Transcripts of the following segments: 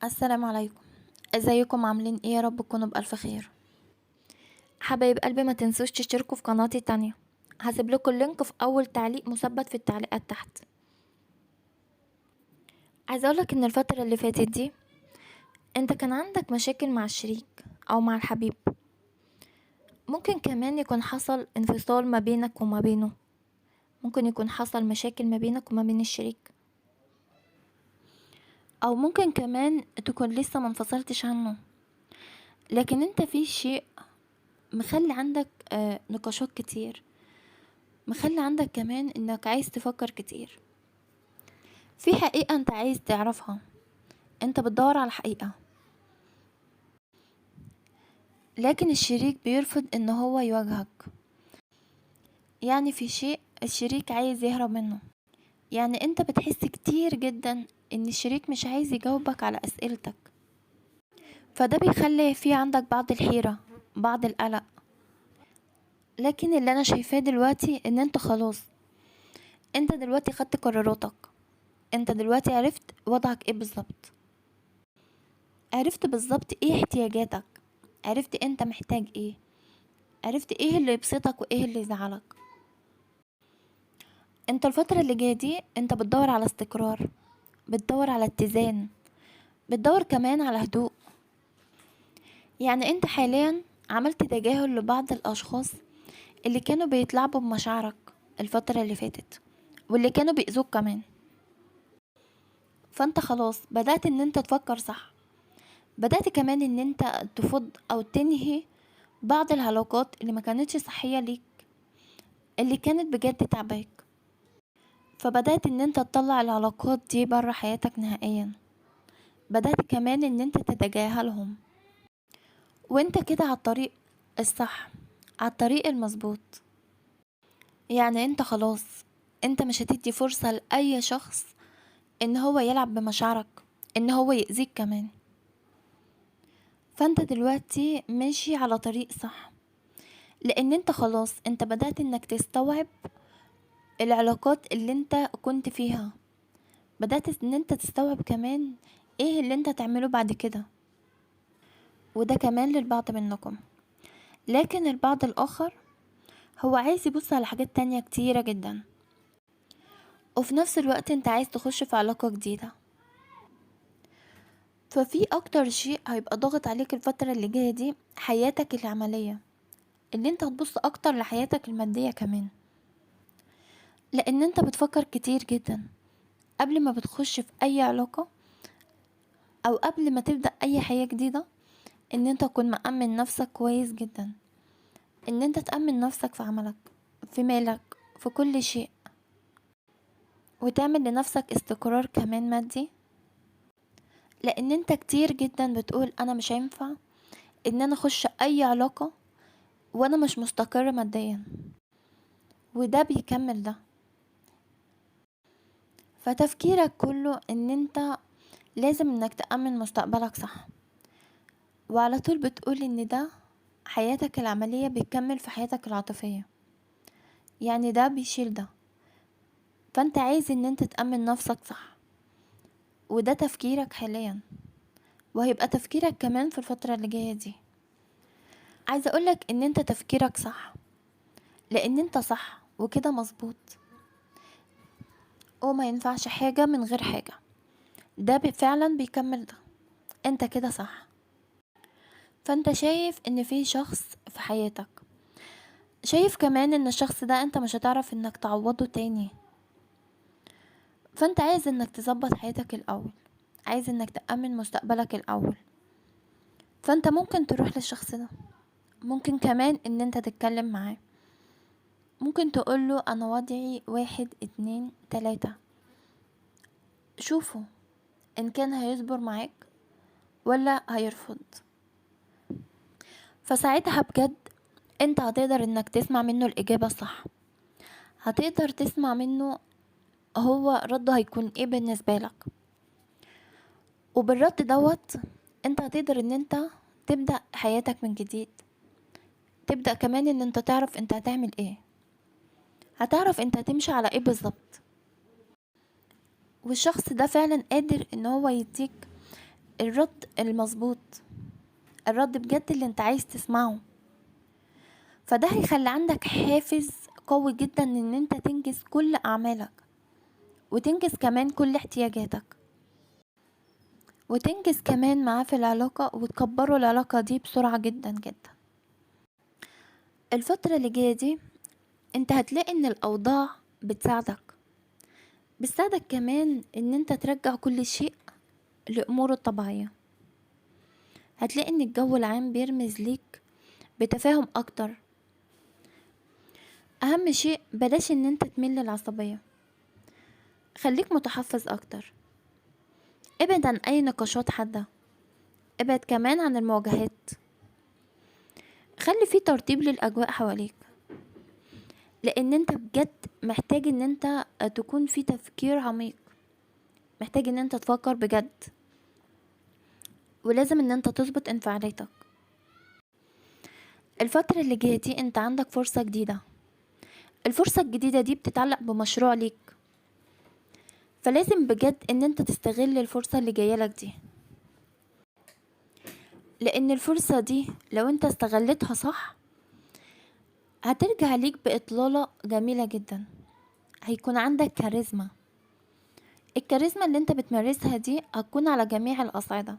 السلام عليكم. ازيكم عاملين ايه؟ يا رب تكونوا بألف خير. حبايب قلبي، ما تنسوش تشتركوا في قناتي التانية. هسيب لكم اللينك في اول تعليق مثبت في التعليقات تحت. عايزه اقولك ان الفترة اللي فاتت دي انت كان عندك مشاكل مع الشريك او مع الحبيب. ممكن كمان يكون حصل انفصال ما بينك وما بينه. ممكن يكون حصل مشاكل ما بينك وما بين الشريك، او ممكن كمان تكون لسه منفصلتش عنه، لكن انت في شيء مخلي عندك نقاشات كتير، مخلي عندك كمان انك عايز تفكر كتير في حقيقة انت عايز تعرفها. انت بتدور على حقيقة، لكن الشريك بيرفض ان هو يواجهك. يعني في شيء الشريك عايز يهرب منه. يعني انت بتحس كتير جدا ان الشريك مش عايز يجاوبك على اسئلتك، فده بيخلي في عندك بعض الحيرة، بعض القلق. لكن اللي انا شايفاه دلوقتي ان انت خلاص، انت دلوقتي خدت قراراتك. انت دلوقتي عرفت وضعك ايه بالظبط، عرفت بالظبط ايه احتياجاتك، عرفت انت محتاج ايه، عرفت ايه اللي يبسطك وايه اللي يزعلك. انت الفترة اللي جاية دي انت بتدور على استقرار، بتدور على اتزان، بتدور كمان على هدوء. يعني انت حاليا عملت تجاهل لبعض الاشخاص اللي كانوا بيتلاعبوا بمشاعرك الفترة اللي فاتت، واللي كانوا بيأذوك كمان. فانت خلاص بدأت ان انت تفكر صح، بدأت كمان ان انت تفض او تنهي بعض العلاقات اللي ما كانتش صحية ليك، اللي كانت بجد تعباك. فبدأت ان انت تطلع العلاقات دي برا حياتك نهائيا. بدأت كمان ان انت تتجاهلهم، وانت كده على الطريق الصح، على الطريق المظبوط. يعني انت خلاص، انت مش هتدي فرصة لأي شخص ان هو يلعب بمشاعرك، ان هو يأذيك كمان. فانت دلوقتي ماشي على طريق صح، لان انت خلاص انت بدأت انك تستوعب العلاقات اللي انت كنت فيها. بدأت ان انت تستوعب كمان ايه اللي انت تعمله بعد كده. وده كمان للبعض منكم، لكن البعض الآخر هو عايز يبص على حاجات تانية كتيرة جدا، وفي نفس الوقت انت عايز تخش في علاقة جديدة. ففي اكتر شيء هيبقى ضاغط عليك الفترة اللي جاية دي حياتك العملية، اللي انت هتبص اكتر لحياتك المادية كمان، لان انت بتفكر كتير جدا قبل ما بتخش في اي علاقة، او قبل ما تبدأ اي حياة جديدة، ان انت تكون مأمن نفسك كويس جدا، ان انت تأمن نفسك في عملك، في مالك، في كل شيء، وتعمل لنفسك استقرار كمان مادي. لان انت كتير جدا بتقول انا مش هينفع ان انا اخش اي علاقة وانا مش مستقر ماديا، وده بيكمل ده. فتفكيرك كله ان انت لازم انك تأمن مستقبلك صح، وعلى طول بتقول ان ده حياتك العملية بيكمل في حياتك العاطفية، يعني ده بيشيل ده. فانت عايز ان انت تأمن نفسك صح، وده تفكيرك حاليا، وهيبقى تفكيرك كمان في الفترة اللي جاية دي. عايزة اقولك ان انت تفكيرك صح، لان انت صح وكده مظبوط، وما ينفعش حاجة من غير حاجة. ده فعلا بيكمل ده، انت كده صح. فانت شايف ان في شخص في حياتك، شايف كمان ان الشخص ده انت مش هتعرف انك تعوضه تاني. فانت عايز انك تظبط حياتك الاول، عايز انك تأمن مستقبلك الاول. فانت ممكن تروح للشخص ده، ممكن كمان ان انت تتكلم معاه، ممكن تقوله انا وضعي 1 2 3، شوفوا ان كان هيصبر معاك ولا هيرفض. فساعتها بجد انت هتقدر انك تسمع منه الاجابة الصح، هتقدر تسمع منه هو رده هيكون ايه بالنسبة لك. وبالرد دوت انت هتقدر ان انت تبدأ حياتك من جديد، تبدأ كمان ان انت تعرف انت هتعمل ايه، هتعرف انت هتمشي على ايه بالظبط. والشخص ده فعلا قادر ان هو يديك الرد المظبوط، الرد بجد اللي انت عايز تسمعه. فده هيخلي عندك حافز قوي جدا ان انت تنجز كل اعمالك، وتنجز كمان كل احتياجاتك، وتنجز كمان معاه في العلاقة، وتكبروا العلاقة دي بسرعة جدا جدا. الفترة اللي جاية دي انت هتلاقي ان الاوضاع بتساعدك كمان ان انت ترجع كل شيء لأموره الطبيعية. هتلاقي ان الجو العام بيرمز ليك بتفاهم اكتر. اهم شيء بلاش ان انت تميل للعصبية، خليك متحفظ اكتر، ابعد عن اي نقاشات حادة، ابعد كمان عن المواجهات، خلي في ترتيب للاجواء حواليك، لان انت بجد محتاج ان انت تكون في تفكير عميق، محتاج ان انت تفكر بجد، ولازم ان انت تظبط انفعالاتك. الفترة اللي جاية دي انت عندك فرصة جديدة، الفرصة الجديدة دي بتتعلق بمشروع ليك، فلازم بجد ان انت تستغل الفرصة اللي جايلك دي، لان الفرصة دي لو انت استغلتها صح هترجع ليك بإطلالة جميلة جدا. هيكون عندك كاريزما، الكاريزما اللي انت بتمارسها دي هتكون على جميع الأصعدة،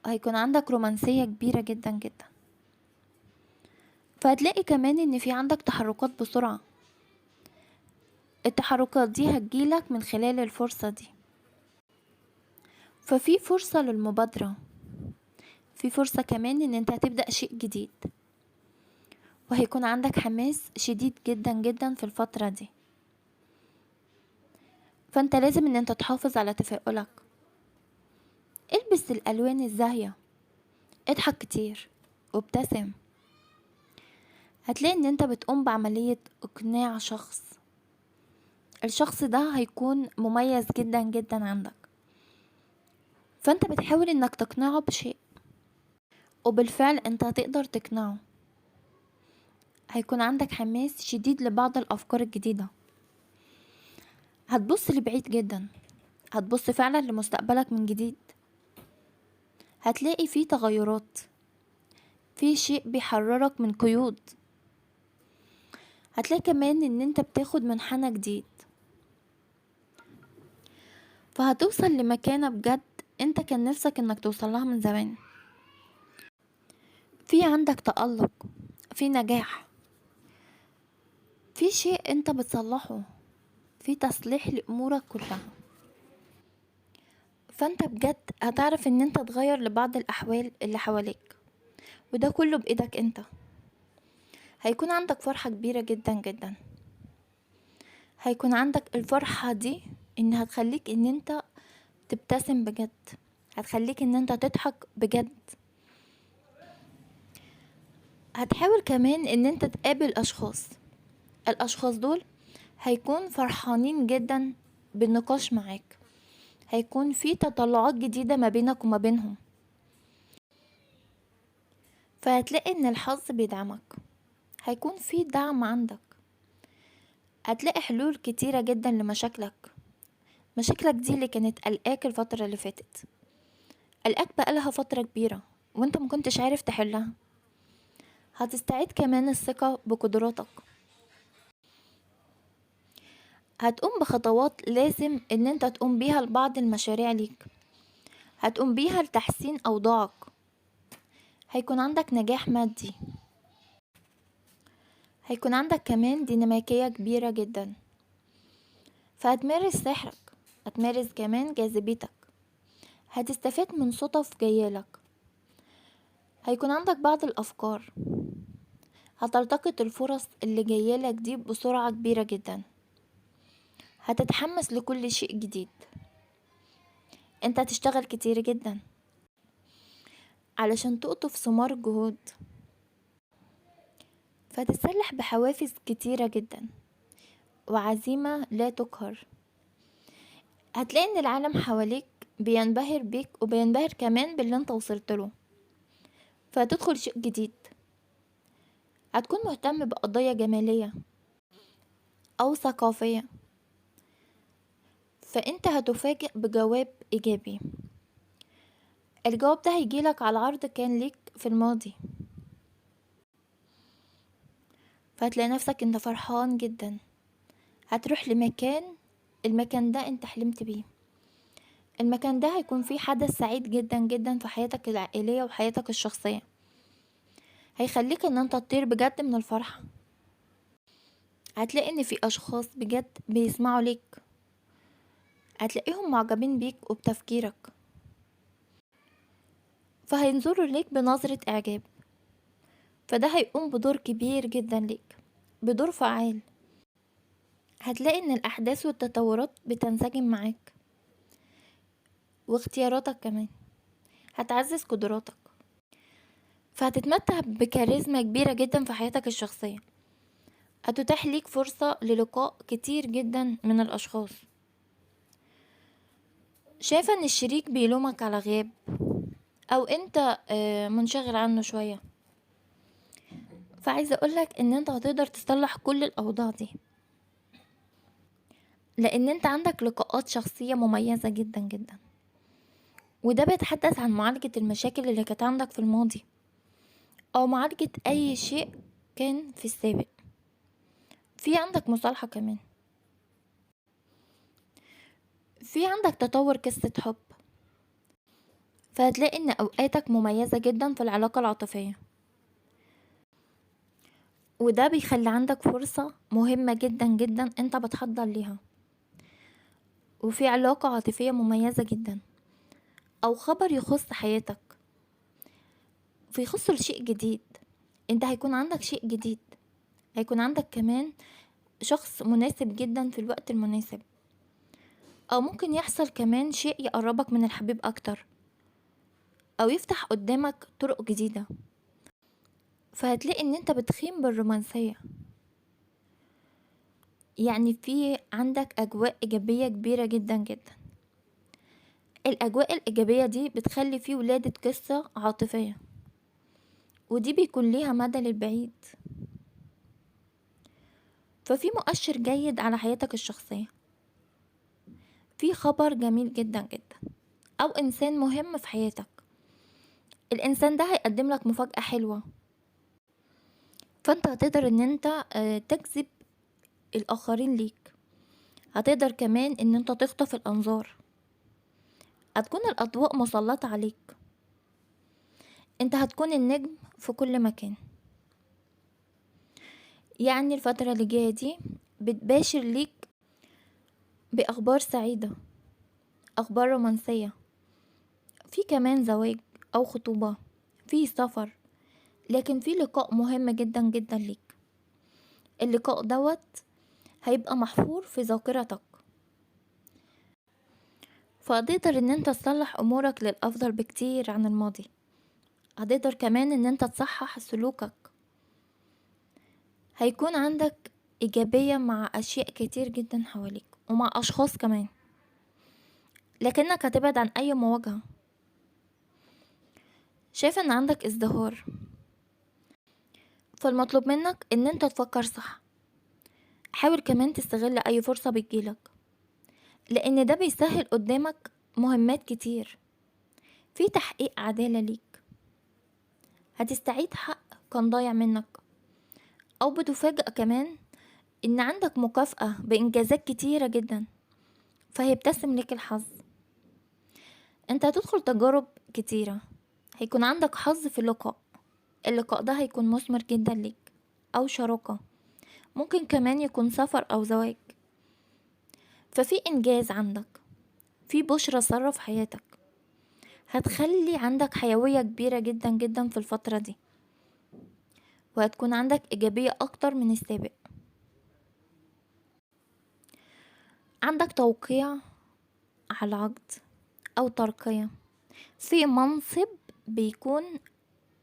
هيكون عندك رومانسية كبيرة جدا جدا. فهتلاقي كمان ان في عندك تحركات بسرعة، التحركات دي هتجيلك من خلال الفرصة دي. ففي فرصة للمبادرة، في فرصة كمان ان انت هتبدأ شيء جديد، وهيكون عندك حماس شديد جدا جدا في الفترة دي. فانت لازم ان انت تحافظ على تفاؤلك، البس الالوان الزاهية، اضحك كتير وابتسم. هتلاقي ان انت بتقوم بعملية اقناع شخص، الشخص ده هيكون مميز جدا جدا عندك، فانت بتحاول انك تقنعه بشيء، وبالفعل انت هتقدر تقنعه. هيكون عندك حماس شديد لبعض الافكار الجديدة، هتبص لبعيد جدا، هتبص فعلا لمستقبلك من جديد. هتلاقي فيه تغيرات، في شيء بيحررك من قيود. هتلاقي كمان ان انت بتاخد منحنى جديد، فهتوصل لمكانة بجد انت كان نفسك انك توصلها من زمان. في عندك تألق، في نجاح، في شيء انت بتصلحه، في تصليح لأمورك كلها. فانت بجد هتعرف ان انت تغير لبعض الأحوال اللي حواليك، وده كله بإيدك انت. هيكون عندك فرحة كبيرة جدا جدا، هيكون عندك الفرحة دي انها تخليك ان انت تبتسم بجد، هتخليك ان انت تضحك بجد. هتحاول كمان ان انت تقابل اشخاص، الاشخاص دول هيكون فرحانين جدا بالنقاش معاك، هيكون في تطلعات جديدة ما بينك وما بينهم. فهتلاقي ان الحظ بيدعمك، هيكون في دعم عندك، هتلاقي حلول كتيرة جدا لمشاكلك. مشاكلك دي اللي كانت قلقاك الفترة اللي فاتت، قلقاك بقالها فترة كبيرة وانت مكنتش عارف تحلها. هتستعيد كمان الثقة بقدراتك، هتقوم بخطوات لازم ان انت تقوم بيها لبعض المشاريع ليك، هتقوم بيها لتحسين اوضاعك. هيكون عندك نجاح مادي، هيكون عندك كمان ديناميكية كبيرة جدا. فهتمارس سحرك، هتمارس كمان جاذبيتك، هتستفاد من صدف جايالك. هيكون عندك بعض الافكار، هتلتقط الفرص اللي جايالك دي بسرعة كبيرة جدا. هتتحمس لكل شيء جديد، انت هتشتغل كتير جدا علشان تقطف ثمار الجهود، فتتسلح بحوافز كتيرة جدا وعزيمة لا تقهر. هتلاقي ان العالم حواليك بينبهر بيك وبينبهر كمان باللي انت وصلت له، فهتدخل شيء جديد. هتكون مهتم بقضايا جمالية او ثقافية، فانت هتفاجئ بجواب ايجابي. الجواب ده هيجيلك على عرض كان ليك في الماضي، فهتلاقي نفسك انت فرحان جدا. هتروح لمكان، المكان ده انت حلمت بيه. المكان ده هيكون فيه حدث سعيد جدا جدا في حياتك العائلية وحياتك الشخصية، هيخليك ان انت تطير بجد من الفرحة. هتلاقي ان في اشخاص بجد بيسمعوا ليك، هتلاقيهم معجبين بيك وبتفكيرك، فهينظروا ليك بنظرة اعجاب. فده هيقوم بدور كبير جدا ليك، بدور فعال. هتلاقي ان الاحداث والتطورات بتنسجم معاك، واختياراتك كمان هتعزز قدراتك، فهتتمتع بكاريزما كبيرة جدا في حياتك الشخصية. هتتاح ليك فرصة للقاء كتير جدا من الاشخاص. شايفة ان الشريك بيلومك على غياب، او انت منشغل عنه شوية، فعايزة اقولك ان انت هتقدر تصلح كل الاوضاع دي، لان انت عندك لقاءات شخصية مميزة جدا جدا. وده بيتحدث عن معالجة المشاكل اللي كانت عندك في الماضي، او معالجة اي شيء كان في السابق. في عندك مصالحة كمان، في عندك تطور قصة حب، فهتلاقي ان اوقاتك مميزة جدا في العلاقة العاطفية، وده بيخلي عندك فرصة مهمة جدا جدا انت بتحضر ليها. وفي علاقة عاطفية مميزة جدا، او خبر يخص حياتك، في يخص شيء جديد. انت هيكون عندك شيء جديد، هيكون عندك كمان شخص مناسب جدا في الوقت المناسب، او ممكن يحصل كمان شيء يقربك من الحبيب اكتر، او يفتح قدامك طرق جديدة. فهتلاقي ان انت بتخيم بالرومانسية، يعني في عندك اجواء ايجابية كبيرة جدا جدا. الاجواء الايجابية دي بتخلي فيه ولادة قصة عاطفية، ودي بيكون ليها مدى للبعيد. ففي مؤشر جيد على حياتك الشخصية، في خبر جميل جدا جدا، او انسان مهم في حياتك. الانسان ده هيقدم لك مفاجأة حلوة، فانت هتقدر ان انت تجذب الاخرين ليك. هتقدر كمان ان انت تخطف الانظار، هتكون الاضواء مسلطة عليك، انت هتكون النجم في كل مكان. يعني الفترة اللي جاية دي بتباشر ليك باخبار سعيدة، اخبار رومانسية، في كمان زواج او خطوبة، في سفر، لكن في لقاء مهم جدا جدا ليك. اللقاء دوت هيبقى محفور في ذاكرتك، فهتقدر ان انت تصلح امورك للافضل بكتير عن الماضي. هتقدر كمان ان انت تصحح سلوكك، هيكون عندك ايجابية مع اشياء كتير جدا حواليك ومع اشخاص كمان، لكنك هتبعد عن اي مواجهة. شايف ان عندك ازدهار، فالمطلوب منك ان انت تفكر صح. حاول كمان تستغل اي فرصة بتجيلك، لان ده بيسهل قدامك مهمات كتير في تحقيق عدالة ليك. هتستعيد حق كان ضايع منك، او بتفاجأ كمان ان عندك مكافأة بانجازات كتيرة جدا، فهيبتسم لك الحظ. انت هتدخل تجارب كتيرة، هيكون عندك حظ في اللقاء ده هيكون مثمر جدا ليك، او شراكة، ممكن كمان يكون سفر او زواج. ففي انجاز عندك، في بشرة سارة في حياتك، هتخلي عندك حيوية كبيرة جدا جدا في الفترة دي، وهتكون عندك ايجابية اكتر من السابق. عندك توقيع على عقد او ترقية في منصب بيكون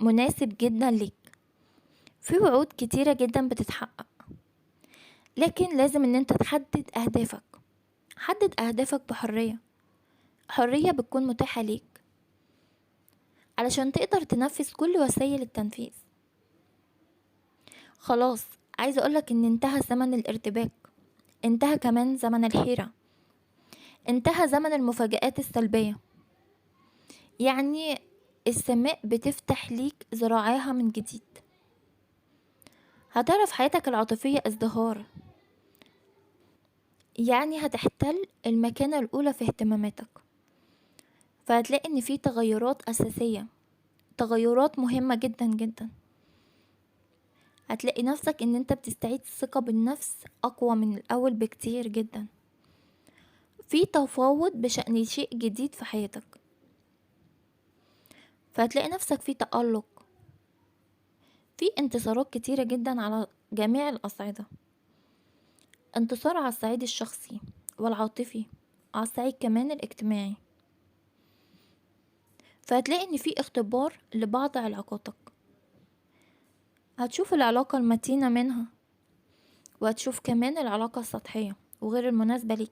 مناسب جدا ليك. في وعود كتيرة جدا بتتحقق، لكن لازم ان انت تحدد اهدافك. حدد اهدافك بحرية، حرية بتكون متاحة ليك علشان تقدر تنفذ كل وسائل التنفيذ. خلاص، عايزة اقولك ان انتهى زمن الارتباك، انتهى كمان زمن الحيرة، انتهى زمن المفاجآت السلبية. يعني السماء بتفتح ليك ذراعيها من جديد. هتعرف حياتك العاطفية ازدهار، يعني هتحتل المكانة الأولى في اهتماماتك. فهتلاقي ان في تغيرات أساسية، تغيرات مهمة جدا جدا. هتلاقي نفسك ان انت بتستعيد الثقة بالنفس أقوى من الأول بكتير جدا. في تفاوض بشأن شيء جديد في حياتك، فهتلاقي نفسك في تألق، في انتصارات كتيرة جدا على جميع الأصعدة. انتصار على الصعيد الشخصي والعاطفي، على الصعيد كمان الاجتماعي. فهتلاقي ان في اختبار لبعض علاقاتك، هتشوف العلاقة المتينة منها، وهتشوف كمان العلاقة السطحية وغير المناسبة ليك.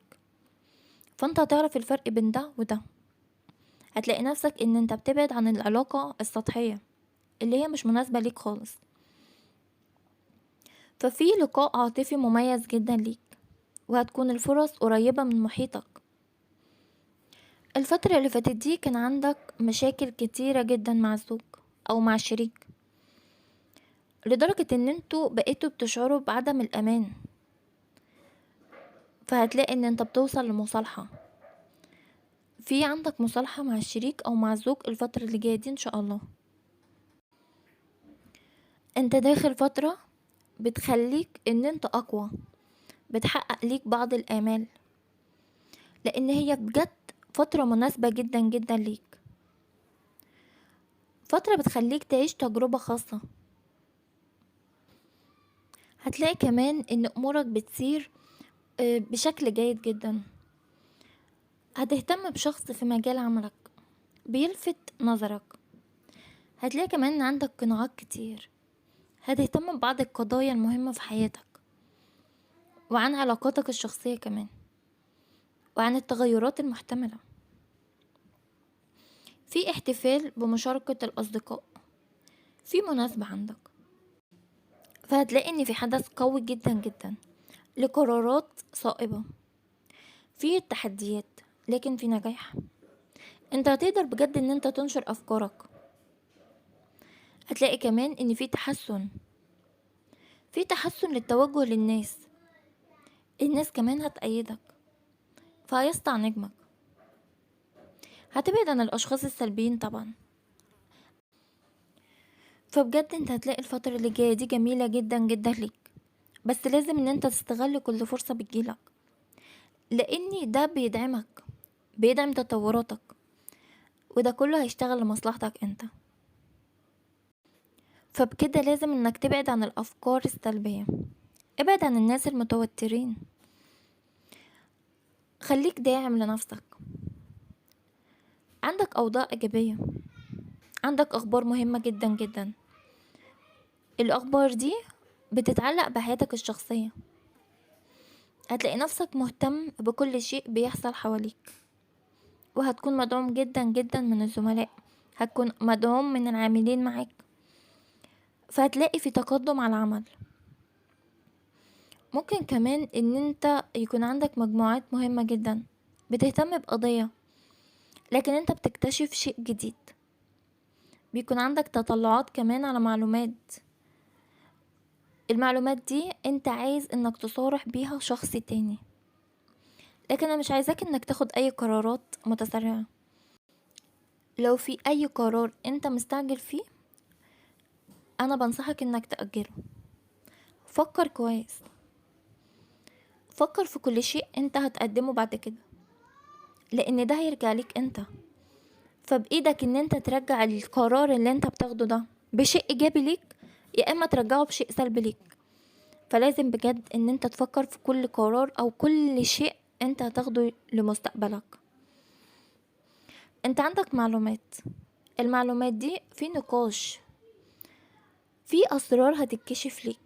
فانت هتعرف الفرق بين ده وده. هتلاقي نفسك ان انت بتبعد عن العلاقة السطحية اللي هي مش مناسبة ليك خالص. ففي لقاء عاطفي مميز جدا ليك، وهتكون الفرص قريبة من محيطك. الفترة اللي فاتت دي كان عندك مشاكل كتيرة جدا مع الزوج او مع الشريك، لدرجة ان انتوا بقيتوا بتشعروا بعدم الامان. فهتلاقي ان انت بتوصل لمصالحة، في عندك مصالحة مع الشريك او مع الزوج الفترة اللي جاية دي ان شاء الله. انت داخل فترة بتخليك ان انت اقوى، بتحقق ليك بعض الامال، لان هي بجد فترة مناسبة جدا جدا ليك. فترة بتخليك تعيش تجربة خاصة. هتلاقي كمان ان امورك بتسير بشكل جيد جدا. هتهتم بشخص في مجال عملك بيلفت نظرك. هتلاقي كمان ان عندك قناعات كتير. هتهتم ببعض القضايا المهمة في حياتك، وعن علاقاتك الشخصية كمان، وعن التغيرات المحتملة. في احتفال بمشاركة الأصدقاء، في مناسبة عندك. فهتلاقي ان في حدث قوي جدا جدا لقرارات صائبة. في تحديات لكن في نجاح. انت هتقدر بجد ان انت تنشر افكارك. هتلاقي كمان ان في تحسن، في تحسن للتوجه للناس. الناس كمان هتأيدك، فهيسطع نجمك. هتبعد عن الاشخاص السلبيين طبعا. فبجد انت هتلاقي الفترة اللي جاية دي جميلة جدا جدا ليك، بس لازم ان انت تستغل كل فرصة بتجيلك، لان ده بيدعمك، بيدعم تطوراتك، وده كله هيشتغل لمصلحتك انت. فبكده لازم انك تبعد عن الافكار السلبية، ابعد عن الناس المتوترين، خليك داعم لنفسك. عندك اوضاع ايجابية، عندك اخبار مهمة جدا جدا. الاخبار دي بتتعلق بحياتك الشخصية. هتلاقي نفسك مهتم بكل شيء بيحصل حواليك، وهتكون مدعوم جدا جدا من الزملاء، هتكون مدعوم من العاملين معاك. فهتلاقي في تقدم على العمل. ممكن كمان ان انت يكون عندك مجموعات مهمة جدا بتهتم بقضية، لكن انت بتكتشف شيء جديد. بيكون عندك تطلعات كمان على معلومات. المعلومات دي انت عايز انك تصارح بيها شخص تاني، لكن انا مش عايزاك انك تاخد اي قرارات متسرعة. لو في اي قرار انت مستعجل فيه، انا بنصحك انك تأجله. فكر كويس، فكر في كل شيء انت هتقدمه بعد كده، لان ده هيرجع ليك انت. فبايدك ان انت ترجع القرار اللي انت بتاخده ده بشيء ايجابي ليك، يا اما ترجعه بشيء سلبي ليك. فلازم بجد ان انت تفكر في كل قرار او كل شيء انت هتاخده لمستقبلك. انت عندك معلومات، المعلومات دي في نقاش، في اسرار هتتكشف ليك.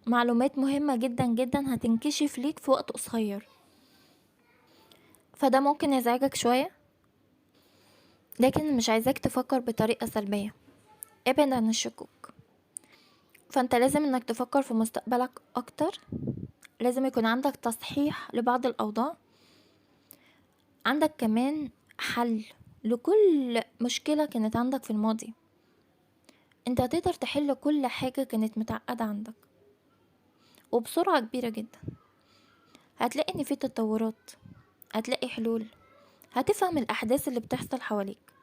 معلومات مهمة جدا جدا هتنكشف ليك في وقت قصير. فده ممكن يزعجك شوية، لكن مش عايزاك تفكر بطريقة سلبية. ابعد عن الشكوك. فانت لازم انك تفكر في مستقبلك اكتر. لازم يكون عندك تصحيح لبعض الاوضاع. عندك كمان حل لكل مشكلة كانت عندك في الماضي. انت هتقدر تحل كل حاجة كانت متعقدة عندك وبسرعة كبيرة جدا. هتلاقي ان في تطورات، هتلاقي حلول، هتفهم الأحداث اللي بتحصل حواليك.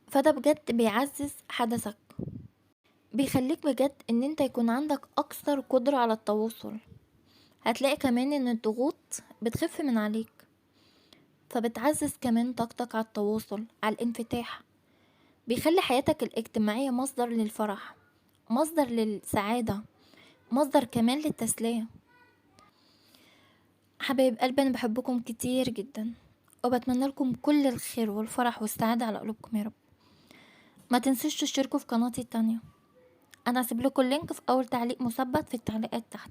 فده بجد بيعزز حدثك، بيخليك بجد ان انت يكون عندك اكثر قدرة على التواصل. هتلاقي كمان ان الضغوط بتخف من عليك، فبتعزز كمان طاقتك على التواصل، على الانفتاح. بيخلي حياتك الاجتماعية مصدر للفرح، مصدر للسعادة، مصدر كمان للتسلية. حبايب قلبي، انا بحبكم كتير جدا، وبتمنى لكم كل الخير والفرح والسعادة على قلوبكم يا رب. ما تنسوش تشتركوا في قناتي التانية، انا هسيب لكم اللينك في اول تعليق مثبت في التعليقات تحت.